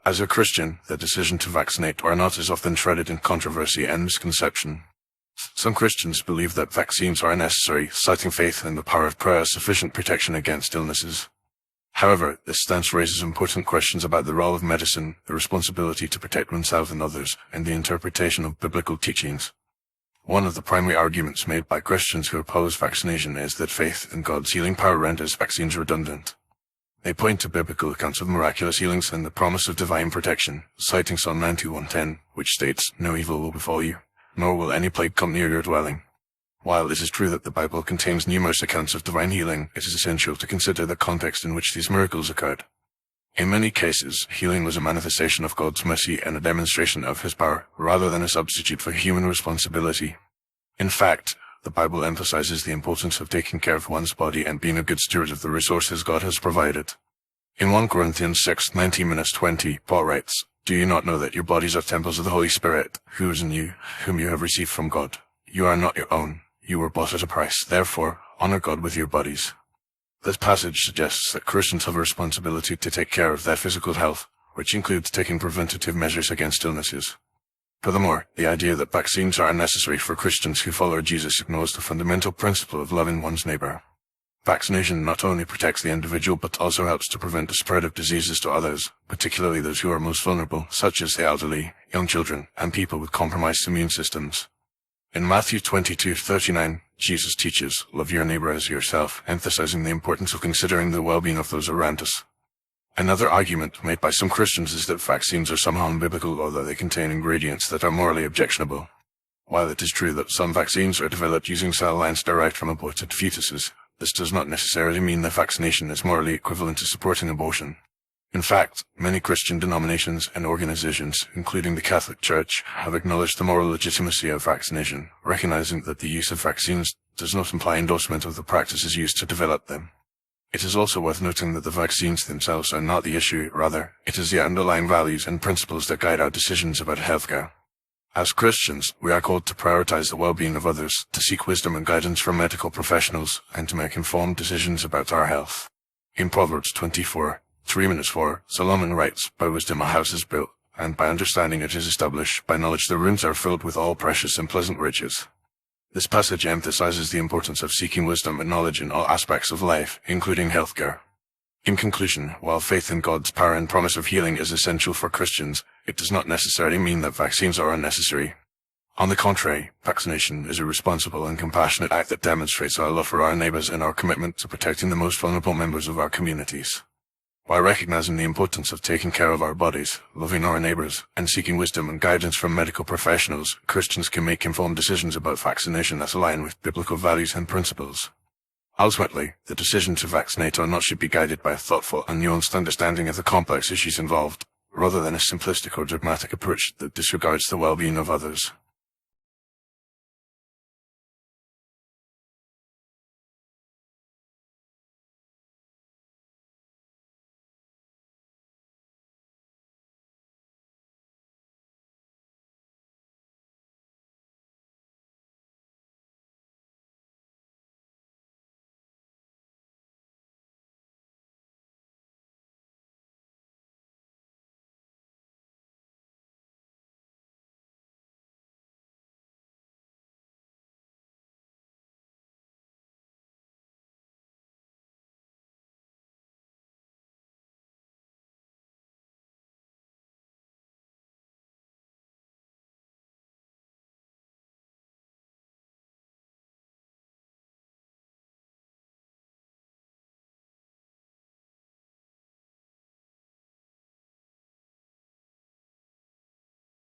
As a Christian, the decision to vaccinate or not is often shrouded in controversy and misconception. Some Christians believe that vaccines are necessary, citing faith in the power of prayer as sufficient protection against illnesses. However, this stance raises important questions about the role of medicine, the responsibility to protect oneself and others, and the interpretation of biblical teachings. One of the primary arguments made by Christians who oppose vaccination is that faith in God's healing power renders vaccines redundant. They point to biblical accounts of miraculous healings and the promise of divine protection, citing Psalm 91:10, which states, "No evil will befall you, nor will any plague come near your dwelling." While it is true that the Bible contains numerous accounts of divine healing, it is essential to consider the context in which these miracles occurred. In many cases, healing was a manifestation of God's mercy and a demonstration of His power, rather than a substitute for human responsibility. In fact, the Bible emphasizes the importance of taking care of one's body and being a good steward of the resources God has provided. In 1 Corinthians 6:19-20, Paul writes, "Do you not know that your bodies are temples of the Holy Spirit, who is in you, whom you have received from God? You are not your own. You were bought at a price. Therefore, honor God with your bodies." This passage suggests that Christians have a responsibility to take care of their physical health, which includes taking preventative measures against illnesses. Furthermore, the idea that vaccines are unnecessary for Christians who follow Jesus ignores the fundamental principle of loving one's neighbor. Vaccination not only protects the individual but also helps to prevent the spread of diseases to others, particularly those who are most vulnerable, such as the elderly, young children, and people with compromised immune systems. In Matthew 22:39, Jesus teaches, "Love your neighbor as yourself," emphasizing the importance of considering the well-being of those around us. Another argument made by some Christians is that vaccines are somehow unbiblical or that they contain ingredients that are morally objectionable. While it is true that some vaccines are developed using cell lines derived from aborted fetuses, this does not necessarily mean that vaccination is morally equivalent to supporting abortion. In fact, many Christian denominations and organizations, including the Catholic Church, have acknowledged the moral legitimacy of vaccination, recognizing that the use of vaccines does not imply endorsement of the practices used to develop them. It is also worth noting that the vaccines themselves are not the issue, rather, it is the underlying values and principles that guide our decisions about healthcare. As Christians, we are called to prioritize the well-being of others, to seek wisdom and guidance from medical professionals, and to make informed decisions about our health. In Proverbs 24:3-4, Solomon writes, "By wisdom a house is built, and by understanding it is established. By knowledge the rooms are filled with all precious and pleasant riches." This passage emphasizes the importance of seeking wisdom and knowledge in all aspects of life, including healthcare. In conclusion, while faith in God's power and promise of healing is essential for Christians, it does not necessarily mean that vaccines are unnecessary. On the contrary, vaccination is a responsible and compassionate act that demonstrates our love for our neighbors and our commitment to protecting the most vulnerable members of our communities. While recognizing the importance of taking care of our bodies, loving our neighbors, and seeking wisdom and guidance from medical professionals, Christians can make informed decisions about vaccination that align with biblical values and principles. Ultimately, the decision to vaccinate or not should be guided by a thoughtful and nuanced understanding of the complex issues involved, rather than a simplistic or dogmatic approach that disregards the well-being of others.